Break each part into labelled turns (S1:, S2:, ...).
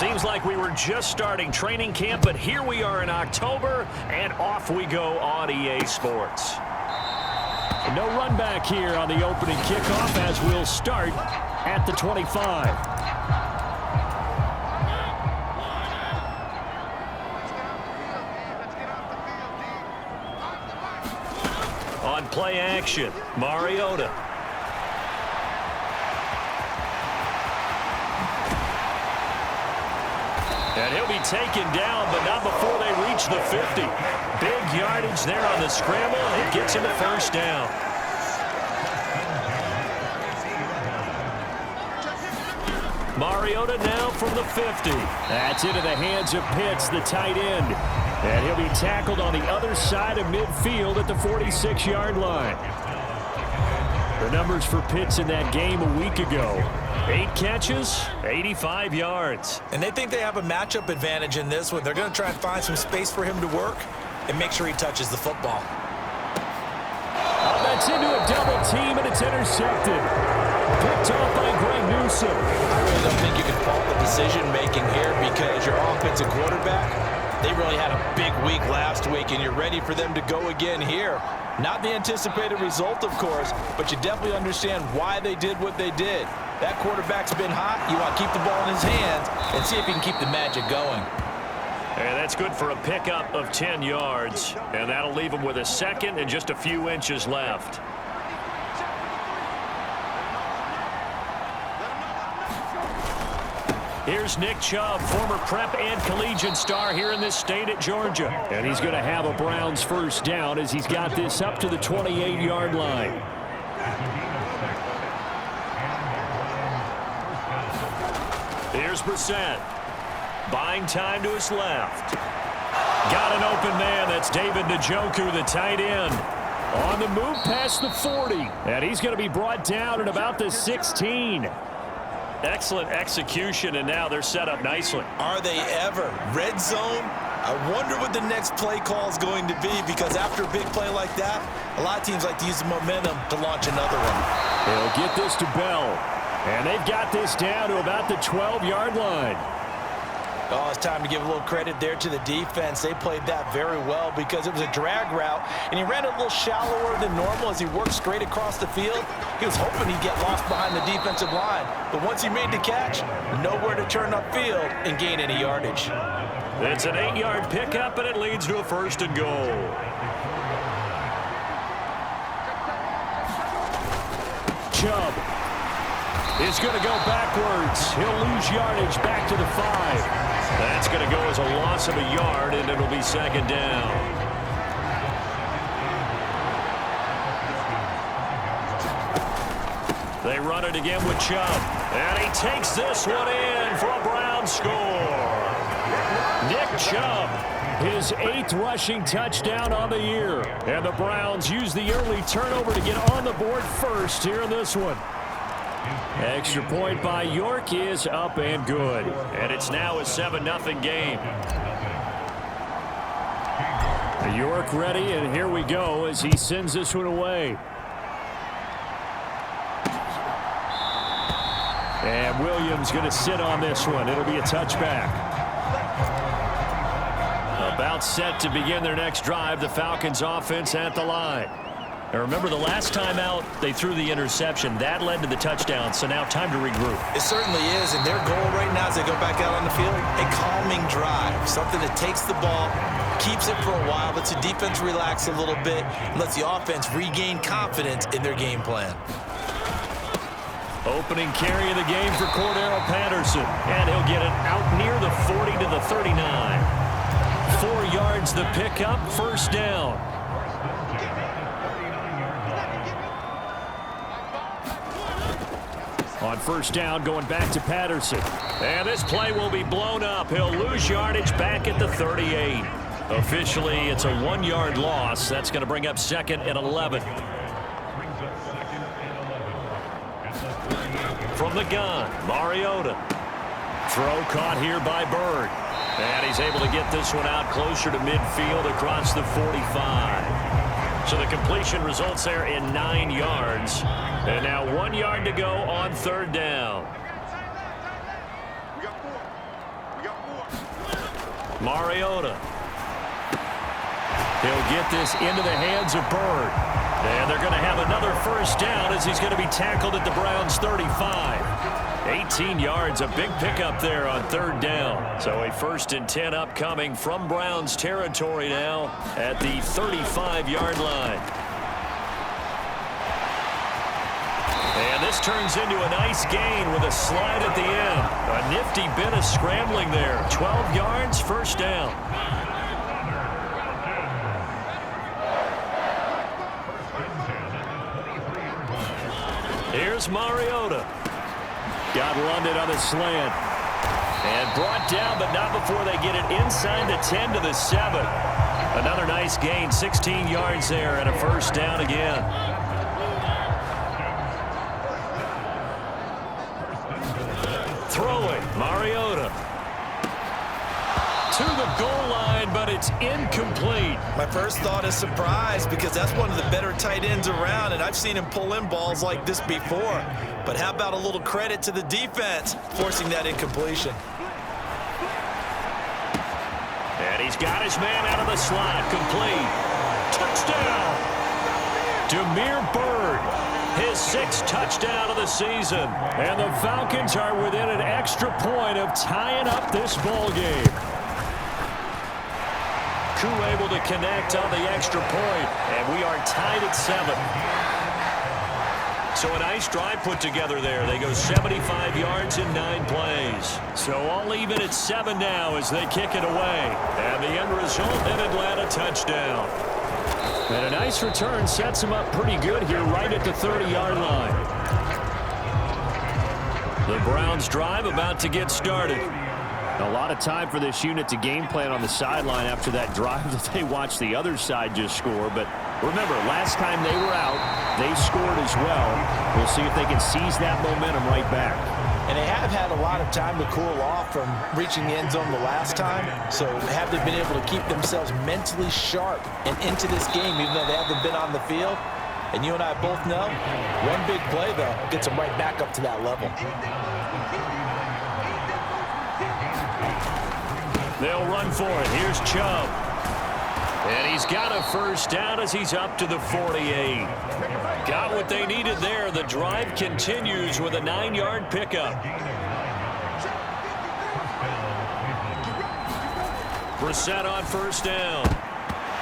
S1: Seems like we were just starting training camp, but here we are in October, and off we go on EA Sports. No run back here on the opening kickoff as we'll start at the 25. On play action, Mariota. And he'll be taken down, but not before they reach the 50. Big yardage there on the scramble, and it gets him a first down. Mariota now from the 50. That's into the hands of Pitts, the tight end. And he'll be tackled on the other side of midfield at the 46-yard line. The numbers for Pitts in that game a week ago. 8 catches, 85 yards.
S2: And they think they have a matchup advantage in this one. They're going to try and find some space for him to work and make sure he touches the football.
S1: That's into a double team, and it's intercepted. Picked off by Greg Newsome.
S2: I really don't think you can fault the decision-making here because your offensive quarterback, they really had a big week last week, and you're ready for them to go again here. Not the anticipated result, of course, but you definitely understand why they did what they did. That quarterback's been hot. You want to keep the ball in his hands and see if he can keep the magic going.
S1: And that's good for a pickup of 10 yards. And that'll leave him with a second and just a few inches left. Here's Nick Chubb, former prep and collegiate star here in this state at Georgia. And he's going to have a Browns first down as he's got this up to the 28-yard line. Here's Brissett. Buying time to his left. Got an open man. That's David Njoku, the tight end. On the move past the 40. And he's going to be brought down at about the 16. Excellent execution, and now they're set up nicely.
S2: Are they ever? Red zone? I wonder what the next play call is going to be, because after a big play like that, a lot of teams like to use the momentum to launch another one.
S1: They'll get this to Bell. And they've got this down to about the 12-yard line.
S2: Oh, it's time to give a little credit there to the defense. They played that very well because it was a drag route, and he ran a little shallower than normal as he worked straight across the field. He was hoping he'd get lost behind the defensive line, but once he made the catch, nowhere to turn upfield and gain any yardage.
S1: It's an 8-yard pickup, and it leads to a first and goal. Chubb is going to go backwards. He'll lose yardage back to the 5. That's going to go as a loss of a yard, and it'll be second down. They run it again with Chubb. And he takes this one in for a Brown score. Nick Chubb, his 8th rushing touchdown on the year. And the Browns use the early turnover to get on the board first here in this one. Extra point by York is up and good. And it's now a 7-0 game. York ready, and here we go as he sends this one away. And Williams going to sit on this one. It'll be a touchback. About set to begin their next drive. The Falcons offense at the line. Now remember, the last time out, they threw the interception. That led to the touchdown, so now time to regroup.
S2: It certainly is, and their goal right now as they go back out on the field, a calming drive, something that takes the ball, keeps it for a while, lets the defense relax a little bit, and lets the offense regain confidence in their game plan.
S1: Opening carry of the game for Cordero Patterson, and he'll get it out near the 40 to the 39. 4 yards the pickup, first down. On first down, going back to Patterson. And this play will be blown up. He'll lose yardage back at the 38. Officially, it's a 1-yard loss. That's going to bring up second and 11. From the gun, Mariota. Throw caught here by Bird. And he's able to get this one out closer to midfield across the 45. So the completion results there in 9 yards. And now 1 yard to go on third down. Mariota. He'll get this into the hands of Bird. And they're going to have another first down as he's going to be tackled at the Browns' 35. 18 yards, a big pickup there on third down. So a 1st and 10 upcoming from Browns territory now at the 35-yard line. And this turns into a nice gain with a slide at the end. A nifty bit of scrambling there. 12 yards, first down. Here's Mariota. Got London on the slant. And brought down, but not before they get it inside the 10 to the 7. Another nice gain, 16 yards there, and a first down again. Throwing, Mariota. To the goal line, but it's incomplete.
S2: My first thought is surprise because that's one of the better tight ends around, and I've seen him pull in balls like this before. But how about a little credit to the defense forcing that incompletion?
S1: And he's got his man out of the slot, complete. Touchdown! Demir Bird, his 6th touchdown of the season. And the Falcons are within an extra point of tying up this ball game. Able to connect on the extra point, and we are tied at 7. So a nice drive put together there. They go 75 yards in 9 plays. So all even at 7 now as they kick it away. And the end result, an Atlanta touchdown. And a nice return sets them up pretty good here right at the 30-yard line. The Browns drive about to get started. A lot of time for this unit to game plan on the sideline after that drive that they watched the other side just score. But remember, last time they were out, they scored as well. We'll see if they can seize that momentum right back.
S2: And they have had a lot of time to cool off from reaching the end zone the last time. So have they been able to keep themselves mentally sharp and into this game even though they haven't been on the field? And you and I both know, one big play, though, gets them right back up to that level.
S1: They'll run for it. Here's Chubb. And he's got a first down as he's up to the 48. Got what they needed there. The drive continues with a 9-yard pickup. Brissett on first down.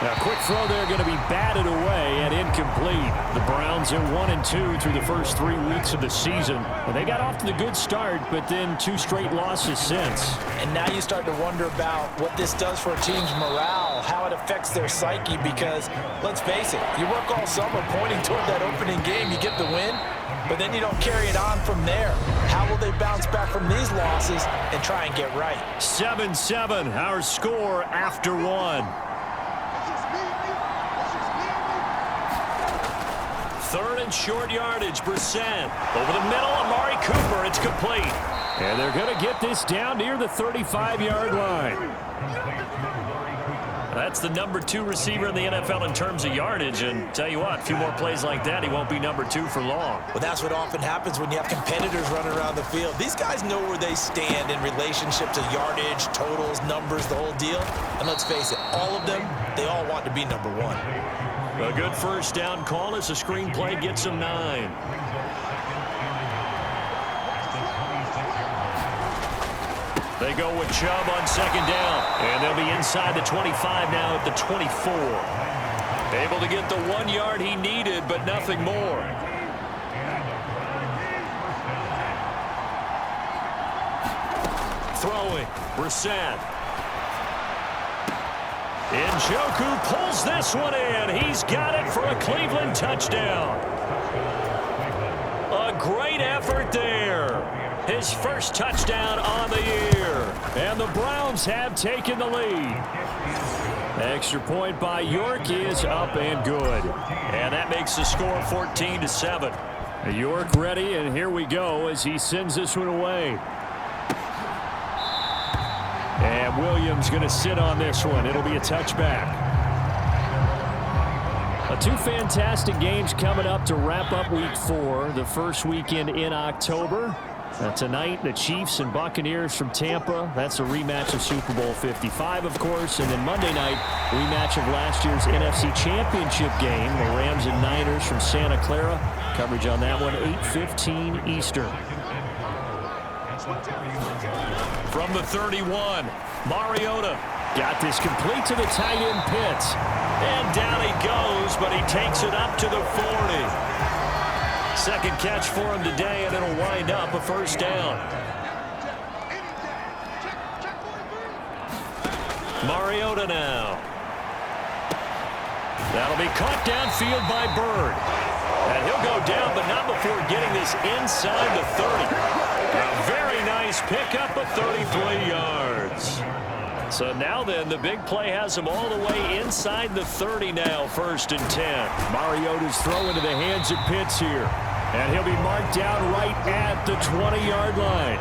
S1: A quick throw there going to be batted away and incomplete. The Browns are 1-2 through the first 3 weeks of the season. And they got off to the good start, but then 2 straight losses since.
S2: And now you start to wonder about what this does for a team's morale, how it affects their psyche, because let's face it, you work all summer pointing toward that opening game, you get the win, but then you don't carry it on from there. How will they bounce back from these losses and try and get right?
S1: 7-7, our score after 1. 3rd and short yardage, Brissett. Over the middle, Amari Cooper, it's complete. And they're going to get this down near the 35-yard line. That's the number 2 receiver in the NFL in terms of yardage. And tell you what, a few more plays like that, he won't be number 2 for long.
S2: Well, that's what often happens when you have competitors running around the field. These guys know where they stand in relationship to yardage, totals, numbers, the whole deal. And let's face it, all of them, they all want to be number 1.
S1: A good first down call as the screenplay gets him 9. They go with Chubb on 2nd down. And they'll be inside the 25 now at the 24. Able to get the 1 yard he needed, but nothing more. Throwing, Brissett. Njoku pulls this one in. He's got it for a Cleveland touchdown. A great effort there. His first touchdown on the year. And the Browns have taken the lead. Extra point by York is up and good. And that makes the score 14-7. York ready, and here we go as he sends this one away. And Williams going to sit on this one. It'll be a touchback. 2 fantastic games coming up to wrap up week 4, the first weekend in October. Tonight, the Chiefs and Buccaneers from Tampa. That's a rematch of Super Bowl 55, of course. And then Monday night, rematch of last year's NFC Championship game. The Rams and Niners from Santa Clara. Coverage on that one, 8:15 Eastern. From the 31, Mariota got this complete to the tight end Pitts. And down he goes, but he takes it up to the 40. Second catch for him today, and it'll wind up a first down. Mariota now. That'll be caught downfield by Bird. And he'll go down, but not before getting this inside the 30. A very nice pickup of 33 yards. So now then, the big play has him all the way inside the 30 now, 1st and 10. Mariota's throw into the hands of Pitts here. And he'll be marked down right at the 20-yard line.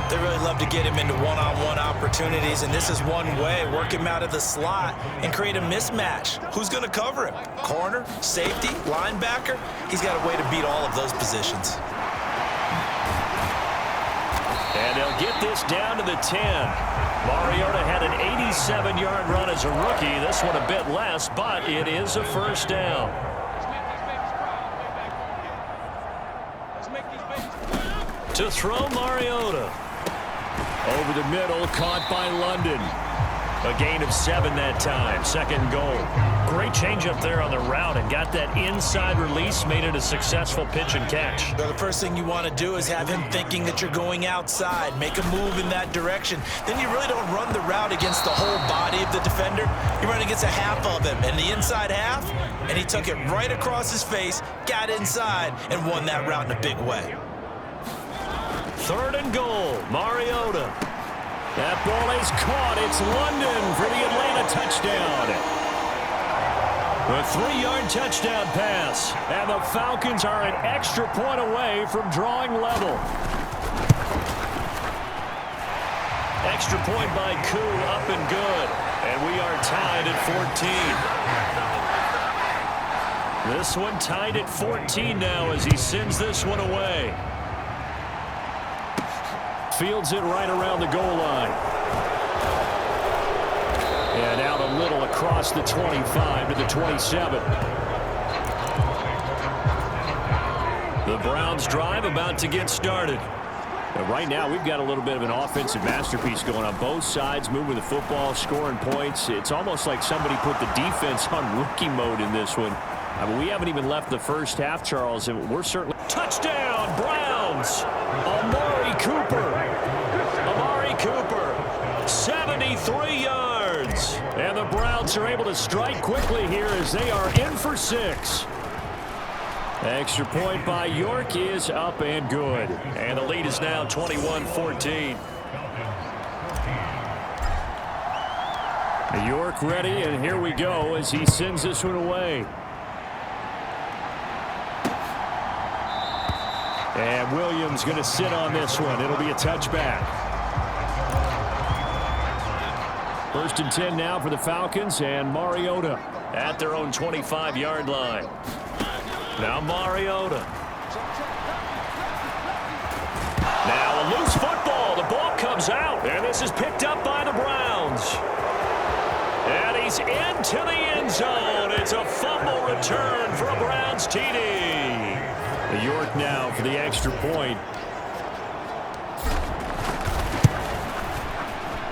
S2: They really love to get him into one-on-one opportunities, and this is one way. Work him out of the slot and create a mismatch. Who's going to cover him? Corner, safety, linebacker? He's got a way to beat all of those positions.
S1: And they'll get this down to the 10. Mariota had an 87-yard run as a rookie. This one a bit less, but it is a first down. To throw Mariota. Over the middle, caught by London. A gain of 7 that time, 2nd goal. Great change up there on the route and got that inside release, made it a successful pitch and catch.
S2: Well, the first thing you want to do is have him thinking that you're going outside, make a move in that direction. Then you really don't run the route against the whole body of the defender. You run against a half of him, and the inside half, and he took it right across his face, got inside, and won that route in a big way.
S1: 3rd and goal, Mariota. That ball is caught. It's London for the Atlanta touchdown. A 3-yard touchdown pass. And the Falcons are an extra point away from drawing level. Extra point by Koo, up and good. And we are tied at 14. This one tied at 14 now as he sends this one away. Fields it right around the goal line. And out a little across the 25 to the 27. The Browns drive about to get started. But right now we've got a little bit of an offensive masterpiece going on both sides, moving the football, scoring points. It's almost like somebody put the defense on rookie mode in this one. I mean, we haven't even left the first half, Charles, and we're certainly... Touchdown, Browns! Amari Cooper. 73 yards. And the Browns are able to strike quickly here as they are in for 6. Extra point by York is up and good. And the lead is now 21-14. York ready, and here we go as he sends this one away. And Williams going to sit on this one. It'll be a touchback. 1st and 10 now for the Falcons, and Mariota at their own 25-yard line. Now Mariota. Now a loose football. The ball comes out, and this is picked up by the Browns. And he's into the end zone. It's a fumble return for a Browns TD. York now for the extra point.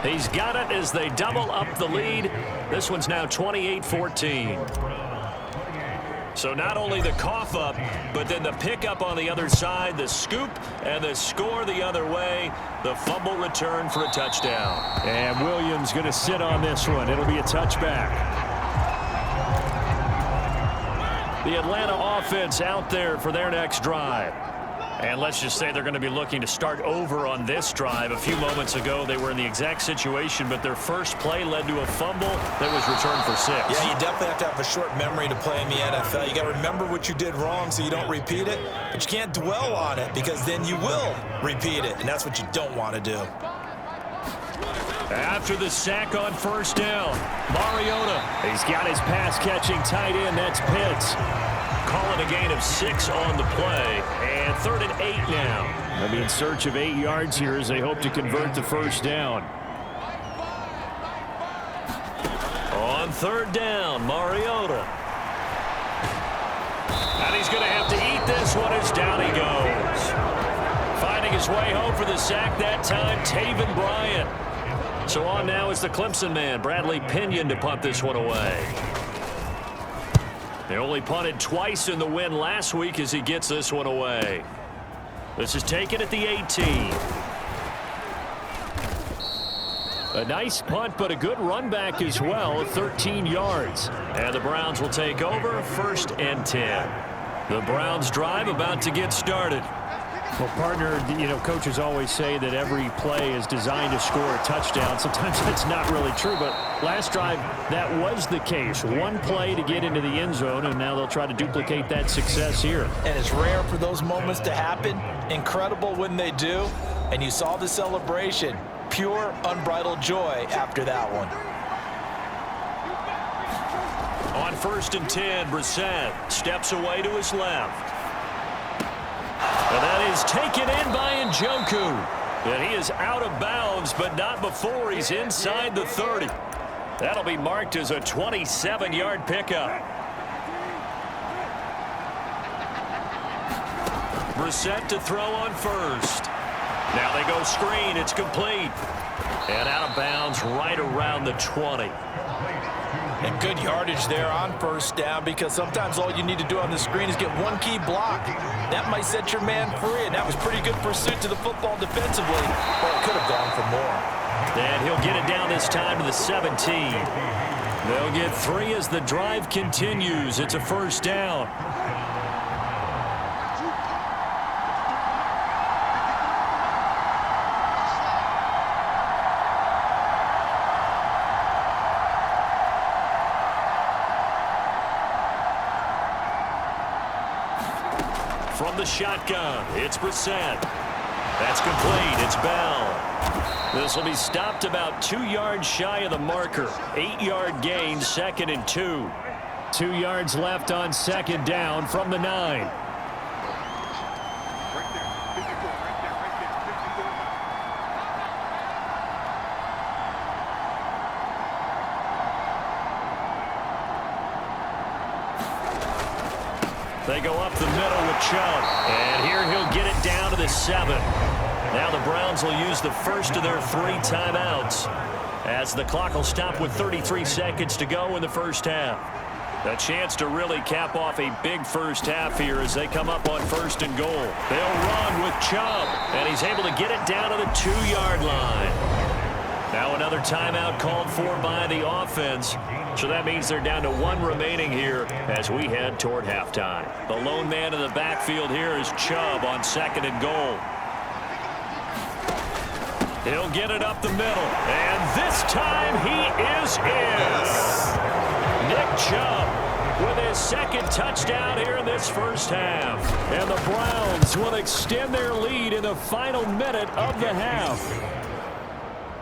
S1: He's got it as they double up the lead. This one's now 28-14. So not only the cough up, but then the pickup on the other side, the scoop, and the score the other way. The fumble return for a touchdown. And Williams going to sit on this one. It'll be a touchback. The Atlanta offense out there for their next drive. And let's just say they're going to be looking to start over on this drive. A few moments ago, they were in the exact situation, but their first play led to a fumble that was returned for 6.
S2: Yeah, you definitely have to have a short memory to play in the NFL. You got to remember what you did wrong so you don't repeat it, but you can't dwell on it because then you will repeat it, and that's what you don't want to do.
S1: After the sack on 1st down, Mariota. He's got his pass-catching tight end. That's Pitts. Calling a gain of 6 on the play. And 3rd and 8 now. They'll be in search of 8 yards here as they hope to convert the first down. On third down, Mariota. And he's going to have to eat this one as down he goes. Finding his way home for the sack that time, Taven Bryan. So on now is the Clemson man, Bradley Pinion, to punt this one away. They only punted twice in the win last week as he gets this one away. This is taken at the 18. A nice punt, but a good run back as well, 13 yards. And the Browns will take over, 1st and 10. The Browns drive about to get started.
S3: Well, partner, coaches always say that every play is designed to score a touchdown. Sometimes that's not really true, but last drive, that was the case. One play to get into the end zone, and now they'll try to duplicate that success here.
S2: And it's rare for those moments to happen. Incredible when they do. And you saw the celebration. Pure, unbridled joy after that one.
S1: On 1st and 10, Brissett steps away to his left. And that is taken in by Njoku. And he is out of bounds, but not before he's inside the 30. That'll be marked as a 27-yard pickup. Brissett to throw on 1st. Now they go screen. It's complete. And out of bounds right around the 20.
S2: And good yardage there on 1st down, because sometimes all you need to do on the screen is get one key block. That might set your man free, and that was pretty good pursuit to the football defensively. But it could have gone for more.
S1: And he'll get it down this time to the 17. They'll get 3 as the drive continues. It's a 1st down. From the shotgun, it's Brissett. That's complete. It's Bell. This will be stopped about 2 yards shy of the marker. 8-yard gain, 2nd and 2.
S3: 2 yards left on 2nd down from the 9.
S1: They go up the middle with Chubb. And here he'll get it down to the 7. Now the Browns will use the first of their 3 timeouts, as the clock will stop with 33 seconds to go in the first half. A chance to really cap off a big first half here as they come up on 1st and goal. They'll run with Chubb, and he's able to get it down to the 2-yard line. Now another timeout called for by the offense. So that means they're down to 1 remaining here as we head toward halftime. The lone man in the backfield here is Chubb on 2nd and goal. He'll get it up the middle, and this time he is in. Nick Chubb with his 2nd touchdown here in this first half. And the Browns will extend their lead in the final minute of the half.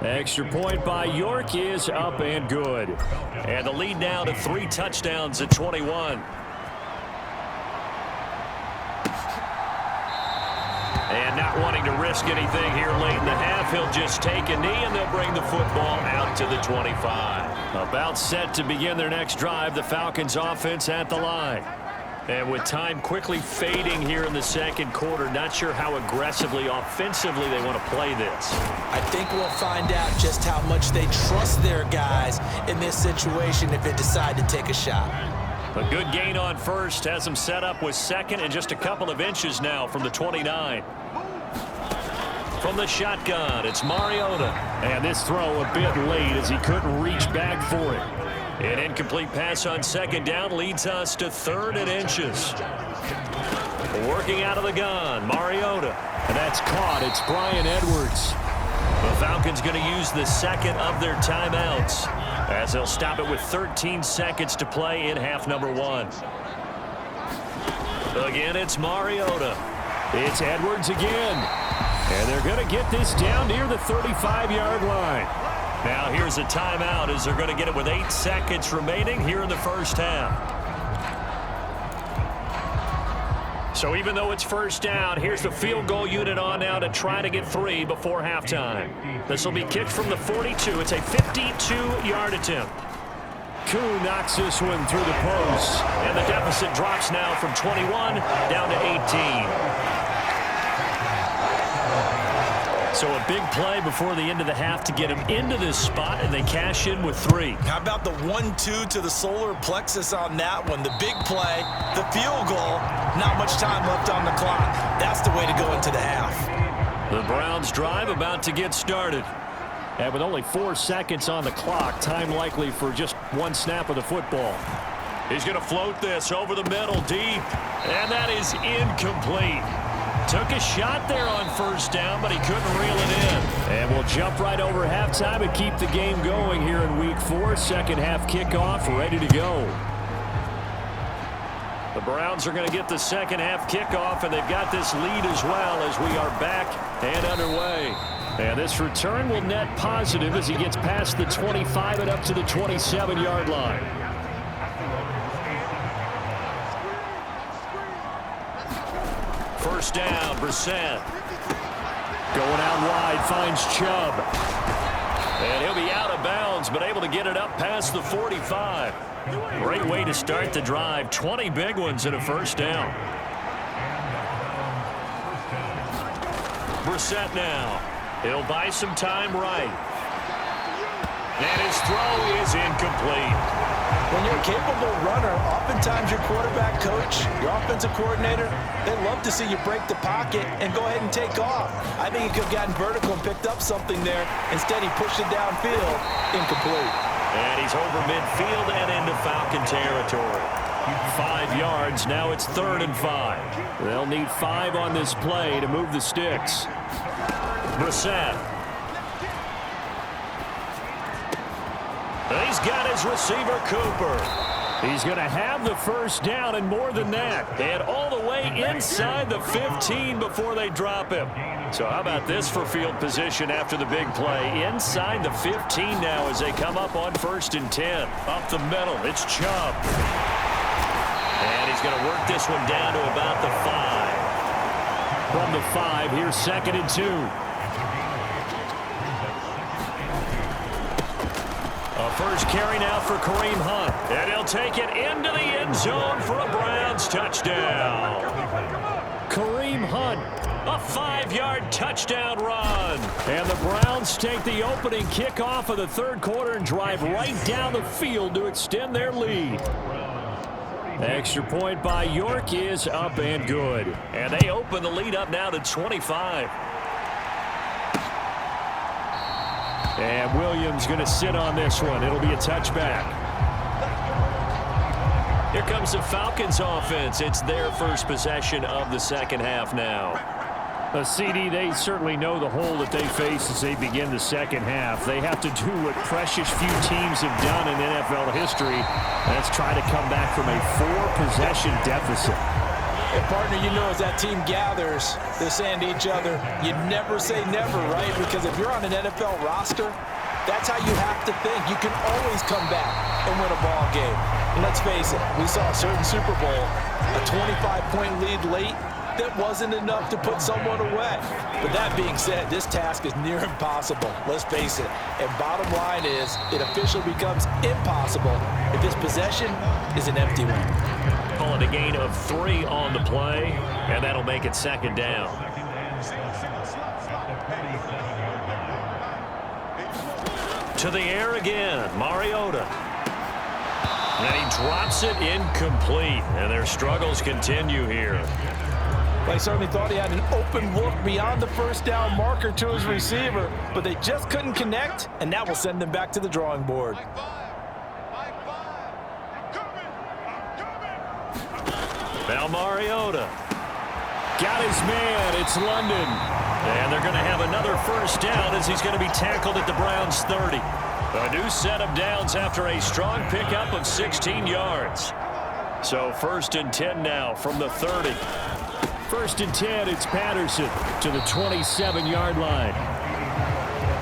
S1: Extra point by York is up and good. And the lead now to 3 touchdowns at 21. And not wanting to risk anything here late in the half, he'll just take a knee and they'll bring the football out to the 25. About set to begin their next drive, the Falcons offense at the line. And with time quickly fading here in the 2nd quarter, not sure how aggressively, offensively they want to play this.
S2: I think we'll find out just how much they trust their guys in this situation if they decide to take a shot.
S1: A good gain on 1st has them set up with 2nd and just a couple of inches now from the 29. From the shotgun, it's Mariota.
S3: And this throw a bit late as he couldn't reach back for it.
S1: An incomplete pass on 2nd down leads us to 3rd and inches. Working out of the gun, Mariota.
S3: And that's caught. It's Bryan Edwards.
S1: The Falcons going to use the 2nd of their timeouts, as they'll stop it with 13 seconds to play in half number 1. Again, it's Mariota.
S3: It's Edwards again. And they're going to get this down near the 35-yard line.
S1: Now here's a timeout as they're going to get it with 8 seconds remaining here in the first half. So even though it's first down, here's the field goal unit on now to try to get 3 before halftime. This will be kicked from the 42. It's a 52-yard attempt. Koo knocks this one through the post, and the deficit drops now from 21 down to 18. So a big play before the end of the half to get him into this spot, and they cash in with 3.
S2: How about the 1-2 to the solar plexus on that one? The big play, the field goal, not much time left on the clock. That's the way to go into the half.
S1: The Browns drive about to get started. And with only 4 seconds on the clock, time likely for just 1 snap of the football. He's going to float this over the middle deep, and that is incomplete. Took a shot there on first down, but he couldn't reel it in. And we'll jump right over halftime and keep the game going here in Week 4. Second half kickoff ready to go. The Browns are going to get the second half kickoff, and they've got this lead as well as we are back and underway. And this return will net positive as he gets past the 25 and up to the 27-yard line. First down, Brissett. Going out wide, finds Chubb. And he'll be out of bounds, but able to get it up past the 45. Great way to start the drive. 20 big ones and a first down. Brissett now. He'll buy some time right. And his throw is incomplete.
S2: When you're a capable runner, oftentimes your quarterback coach, your offensive coordinator, they love to see you break the pocket and go ahead and take off. I think he could have gotten vertical and picked up something there. Instead, he pushed it downfield, incomplete.
S1: And he's over midfield and into Falcon territory. 5 yards, now it's 3rd and 5. They'll need 5 on this play to move the sticks. Brissett. He's got his receiver, Cooper. He's going to have the first down and more than that. And all the way inside the 15 before they drop him. So how about this for field position after the big play? Inside the 15 now as they come up on 1st and 10. Up the middle, it's Chubb. And he's going to work this one down to about the 5. From the 5, here's 2nd and 2. First carry now for Kareem Hunt. And he'll take it into the end zone for a Browns touchdown. Kareem Hunt, a 5-yard touchdown run. And the Browns take the opening kickoff of the 3rd quarter and drive right down the field to extend their lead. Extra point by York is up and good. And they open the lead up now to 25. And Williams going to sit on this one. It'll be a touchback. Here comes the Falcons offense. It's their first possession of the second half now. CD, they certainly know the hole that they face as they begin the second half. They have to do what precious few teams have done in NFL history. That's try to come back from a 4-possession deficit.
S2: And partner, you know, as that team gathers, they're saying to each other, you never say never, right? Because if you're on an NFL roster, that's how you have to think. You can always come back and win a ball game. And let's face it, we saw a certain Super Bowl, a 25-point lead late, that wasn't enough to put someone away. But that being said, this task is near impossible. Let's face it. And bottom line is, it officially becomes impossible if this possession is an empty one.
S1: Call it a gain of 3 on the play, and that'll make it 2nd down. To the air again, Mariota. And he drops it incomplete, and their struggles continue here.
S2: They certainly thought he had an open look beyond the first down marker to his receiver, but they just couldn't connect, and that will send them back to the drawing board.
S1: Now Mariota. Got his man. It's London. And they're going to have another first down as he's going to be tackled at the Browns' 30. A new set of downs after a strong pickup of 16 yards. So 1st and 10 now from the 30. 1st and 10, it's Patterson to the 27-yard line.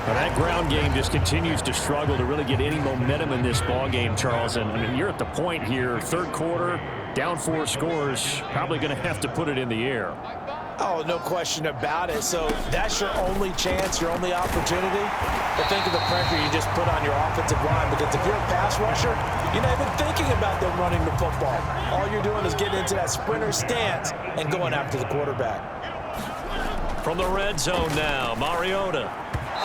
S1: Well, that ground game just continues to struggle to really get any momentum in this ball game, Charles. And I mean, you're at the point here, 3rd quarter,
S3: Down 4 scores, probably going to have to put it in the air.
S2: Oh, no question about it. So that's your only chance, your only opportunity. But think of the pressure you just put on your offensive line, because if you're a pass rusher, you're not even thinking about them running the football. All you're doing is getting into that sprinter stance and going after the quarterback.
S1: From the red zone now, Mariota.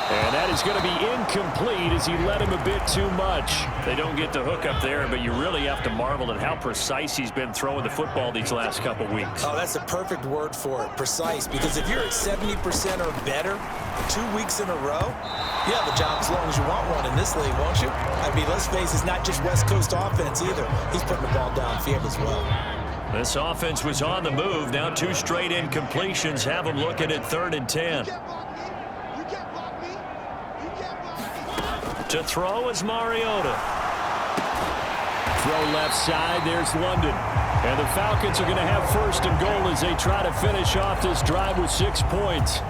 S1: And that is going to be incomplete as he led him a bit too much. They don't get the hook up there, but you really have to marvel at how precise he's been throwing the football these last couple weeks.
S2: Oh, that's the perfect word for it, precise. Because if you're at 70% or better 2 weeks in a row, you have a job as long as you want one in this league, won't you? I mean, let's face it, it's not just West Coast offense either. He's putting the ball downfield as well.
S1: This offense was on the move. Now 2 straight incompletions have them looking at 3rd and 10. To throw is Mariota.
S3: Throw left side. There's London. And the Falcons are going to have 1st and goal as they try to finish off this drive with 6 points.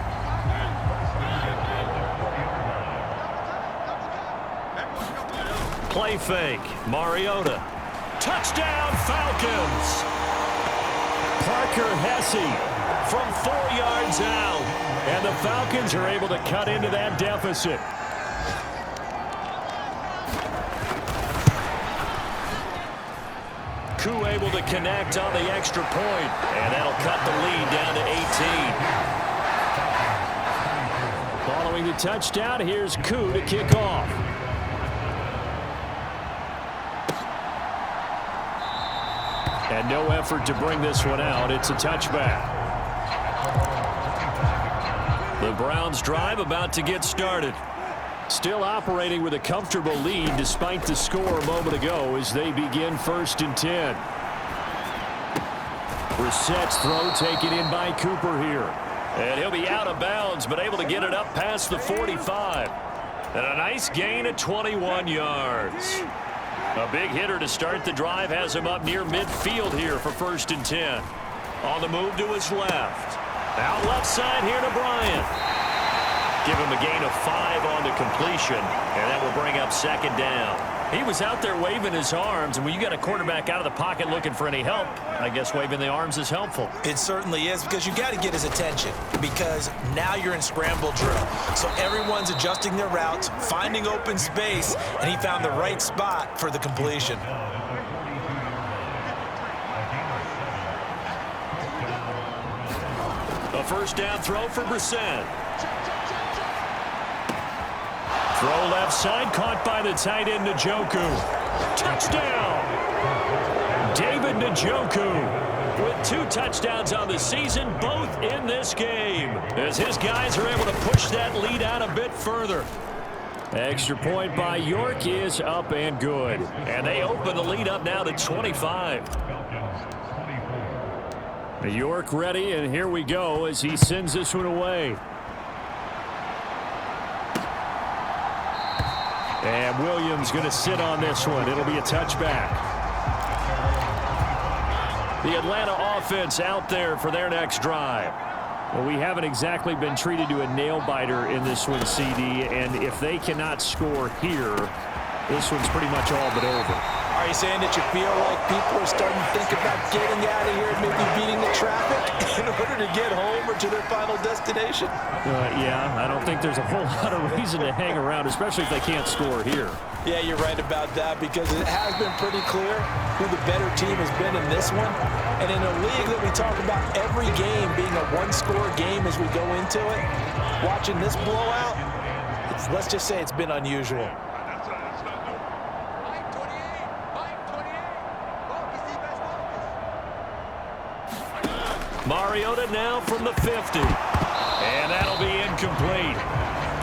S1: Play fake. Mariota. Touchdown, Falcons. Parker Hesse from 4 yards out. And the Falcons are able to cut into that deficit. Koo able to connect on the extra point, and that'll cut the lead down to 18.
S3: Following the touchdown, here's Koo to kick off. And no effort to bring this one out. It's a touchback.
S1: The Browns drive about to get started.
S3: Still operating with a comfortable lead despite the score a moment ago as they begin 1st and 10. Brissett's throw taken in by Cooper here.
S1: And he'll be out of bounds, but able to get it up past the 45. And a nice gain of 21 yards. A big hitter to start the drive has him up near midfield here for 1st and 10. On the move to his left. Out left side here to Bryant. Give him a gain of 5 on the completion, and that will bring up 2nd down.
S3: He was out there waving his arms, and when you got a quarterback out of the pocket looking for any help, I guess waving the arms is helpful.
S2: It certainly is, because you got to get his attention, because now you're in scramble drill. So everyone's adjusting their routes, finding open space, and he found the right spot for the completion.
S1: A 1st down throw for Brissett.
S3: Throw left side, caught by the tight end, Njoku. Touchdown! David Njoku with 2 touchdowns on the season, both in this game, as his guys are able to push that lead out a bit further. Extra point by York is up and good.
S1: And they open the lead up now to 25.
S3: York ready, and here we go as he sends this one away. And Williams going to sit on this one. It'll be a touchback. The Atlanta offense out there for their next drive. Well, we haven't exactly been treated to a nail-biter in this one, CD, and if they cannot score here, this one's pretty much all but over.
S2: Are you saying that you feel like people are starting to think about getting out of here and maybe beating the traffic in order to get home or to their final destination?
S3: Yeah, I don't think there's a whole lot of reason to hang around, especially if they can't score here.
S2: Yeah, you're right about that, because it has been pretty clear who the better team has been in this one. And in a league that we talk about every game being a 1-score game as we go into it, watching this blowout, let's just say it's been unusual.
S1: Mariota now from the 50. And that'll be incomplete.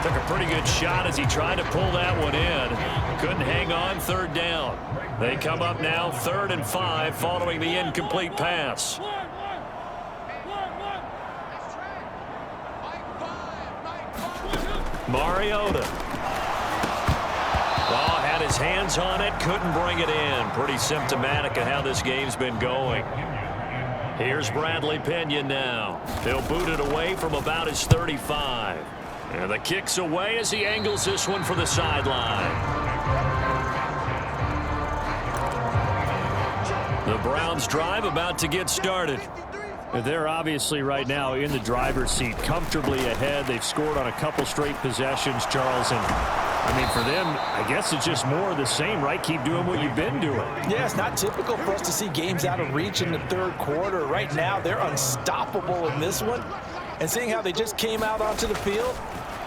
S1: Took a pretty good shot as he tried to pull that one in. Couldn't hang on, 3rd down. They come up now 3rd and 5 following the incomplete pass. Mariota. Oh, had his hands on it, couldn't bring it in. Pretty symptomatic of how this game's been going. Here's Bradley Pinion now. He'll boot it away from about his 35. And the kick's away as he angles this one for the sideline. The Browns drive about to get started.
S3: They're obviously right now in the driver's seat, comfortably ahead. They've scored on a couple straight possessions, Charles. And, I mean, for them, I guess it's just more of the same, right? Keep doing what you've been doing.
S2: Yeah, it's not typical for us to see games out of reach in the third quarter. Right now, they're unstoppable in this one. And seeing how they just came out onto the field,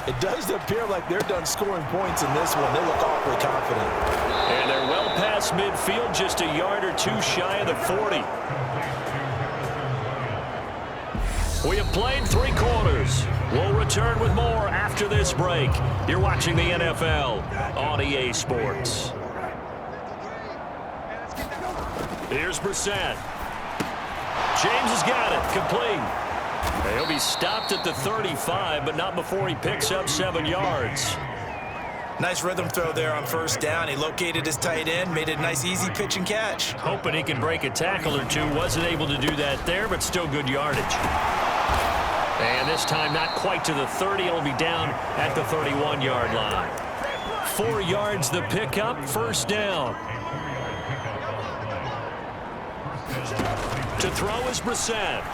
S2: it does appear like they're done scoring points in this one. They look awfully confident.
S1: And they're well past midfield, just a yard or two shy of the 40. We have played 3 quarters. We'll return with more after this break. You're watching the NFL on EA Sports. Here's Brissett. James has got it. Complete. He'll be stopped at the 35, but not before he picks up 7 yards.
S2: Nice rhythm throw there on first down. He located his tight end, made it a nice easy pitch and catch.
S3: Hoping he can break a tackle or two. Wasn't able to do that there, but still good yardage. And this time not quite to the 30. It'll be down at the 31-yard line. 4 yards the pickup, first down. To throw is Brissett.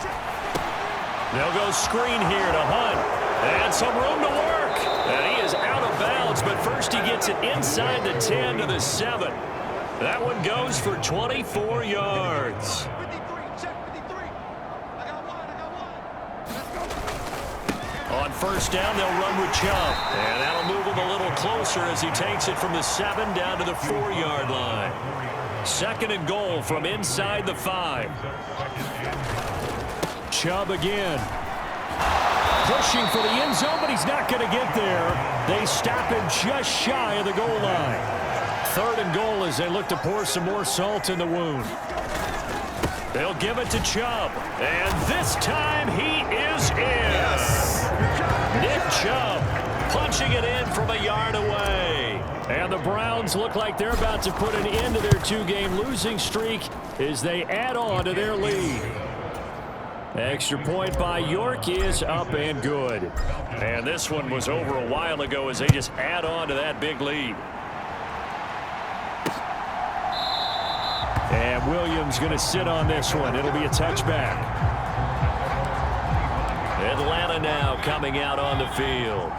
S3: They'll go screen here to Hunt. And some room to work. And he is out of bounds, but first he gets it inside the 10 to the 7. That one goes for 24 yards. On first down, they'll run with Chubb. And that'll move him a little closer as he takes it from the 7 down to the 4-yard line. 2nd and goal from inside the 5. Chubb again. Pushing for the end zone, but he's not going to get there. They stop him just shy of the goal line. 3rd and goal as they look to pour some more salt in the wound. They'll give it to Chubb. And this time he is in.
S2: Yes.
S3: Nick Chubb punching it in from a yard away. And the Browns look like they're about to put an end to their 2-game losing streak as they add on to their lead. Extra point by York is up and good. And this one was over a while ago as they just add on to that big lead. And Williams going to sit on this one. It'll be a touchback. Atlanta now coming out on the field.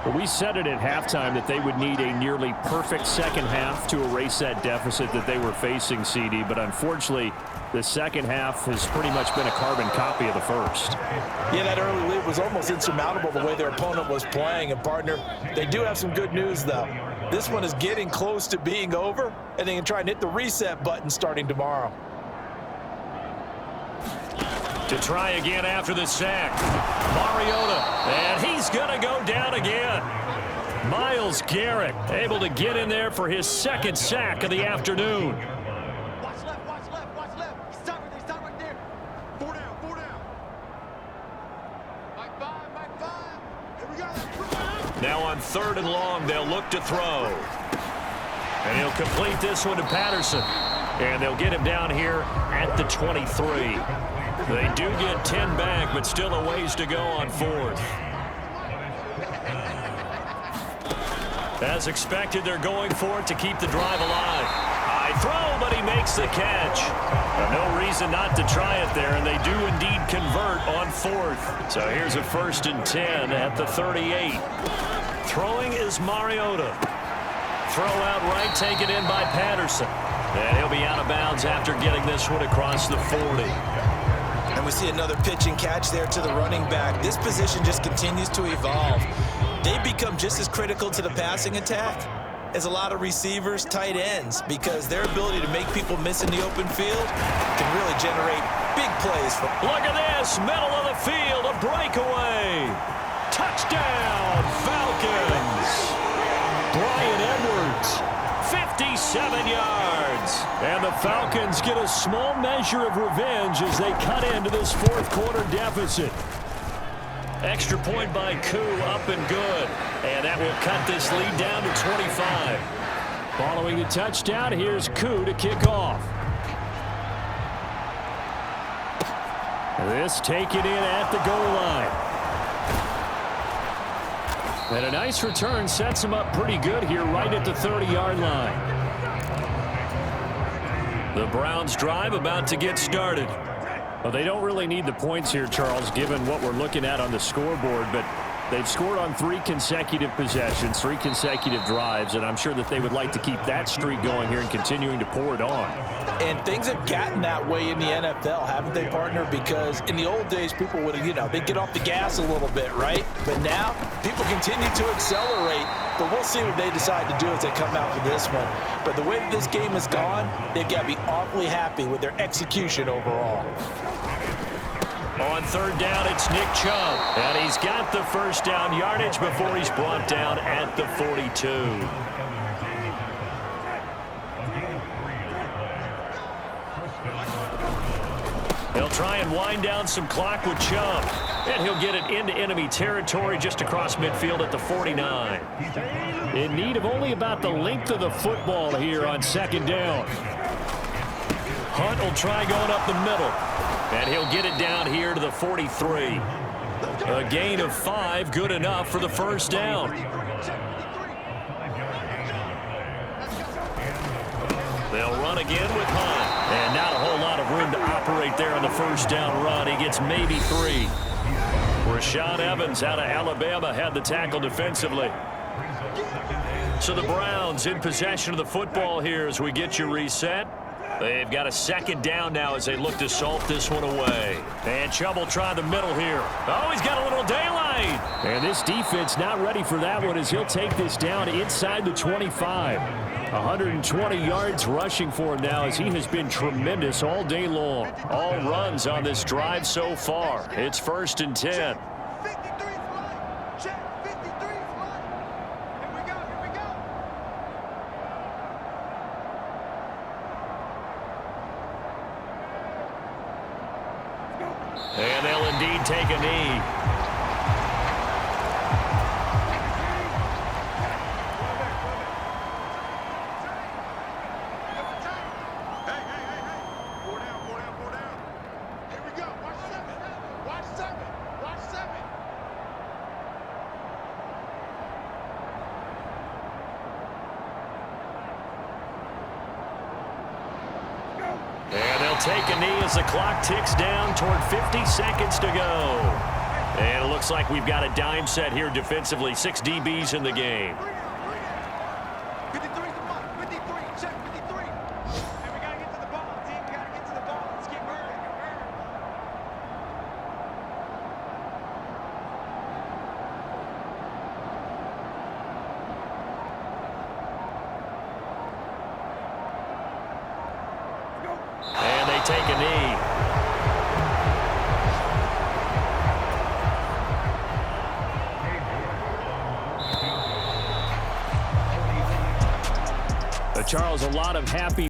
S3: Well, we said it at halftime that they would need a nearly perfect second half to erase that deficit that they were facing, CD. But unfortunately, the second half has pretty much been a carbon copy of the first.
S2: Yeah, that early lead was almost insurmountable the way their opponent was playing. And, partner, they do have some good news, though. This one is getting close to being over, and they can try and hit the reset button starting tomorrow.
S3: To try again after the sack. Mariota, and he's going to go down again. Myles Garrett able to get in there for his 2nd sack of the afternoon.
S4: Watch left, watch left, watch left. Stop right there. 4 down, 4 down. Mike 5. Here we go.
S3: Now on 3rd and long, they'll look to throw. And he'll complete this one to Patterson. And they'll get him down here at the 23. They do get 10 back, but still a ways to go on 4th. As expected, they're going for it to keep the drive alive. High throw, but he makes the catch. No reason not to try it there, and they do indeed convert on 4th. So here's a 1st and 10 at the 38. Throwing is Mariota. Throw out right, taken in by Patterson. And he'll be out of bounds after getting this one across the 40.
S2: And we see another pitch and catch there to the running back. This position just continues to evolve. They become just as critical to the passing attack as a lot of receivers, tight ends, because their ability to make people miss in the open field can really generate big plays.
S3: Look at this, middle of the field, a breakaway. Touchdown, Falcons. Brian Edwards, 57 yards. And the Falcons get a small measure of revenge as they cut into this 4th quarter deficit. Extra point by Koo, up and good. And that will cut this lead down to 25. Following the touchdown, here's Koo to kick off. This taken in at the goal line. And a nice return sets him up pretty good here right at the 30-yard line.
S1: The Browns drive about to get started.
S3: Well, they don't really need the points here, Charles, given what we're looking at on the scoreboard, but they've scored on 3 consecutive possessions, 3 consecutive drives, and I'm sure that they would like to keep that streak going here and continuing to pour it on.
S2: And things have gotten that way in the NFL, haven't they, partner? Because in the old days, people would, they'd get off the gas a little bit, right? But now, people continue to accelerate, but we'll see what they decide to do as they come out for this one. But the way that this game has gone, they've got to be awfully happy with their execution overall.
S1: On 3rd down, it's Nick Chubb. And he's got the first down yardage before he's brought down at the 42. He'll try and wind down some clock with Chubb. And he'll get it into enemy territory just across midfield at the 49.
S3: In need of only about the length of the football here on 2nd down.
S1: Hunt will try going up the middle. And he'll get it down here to the 43. A gain of 5, good enough for the first down. They'll run again with Hunt. And not a whole lot of room to operate there on the first down run. He gets maybe 3. Rashaan Evans out of Alabama had the tackle defensively. So the Browns in possession of the football here as we get you reset. They've got a 2nd down now as they look to salt this one away. And Chubb will try the middle here. Oh, he's got a little daylight.
S3: And this defense not ready for that one as he'll take this down inside the 25. 120 yards rushing for him now as he has been tremendous all day long. All runs on this drive so far. It's 1st and 10.
S4: 53 fly. Check. 53 fly. Here we go. Here we go.
S1: And they'll indeed take a knee. And they'll take a knee as the clock ticks down toward 50 seconds to go. And it looks like we've got a dime set here defensively. 6 DBs in the game.
S4: 53 the mark. 53. Check. 53. And we got to get to the ball, team. We got to get to the ball. Let's keep moving.
S1: And they take a knee.
S3: Charles, a lot of happy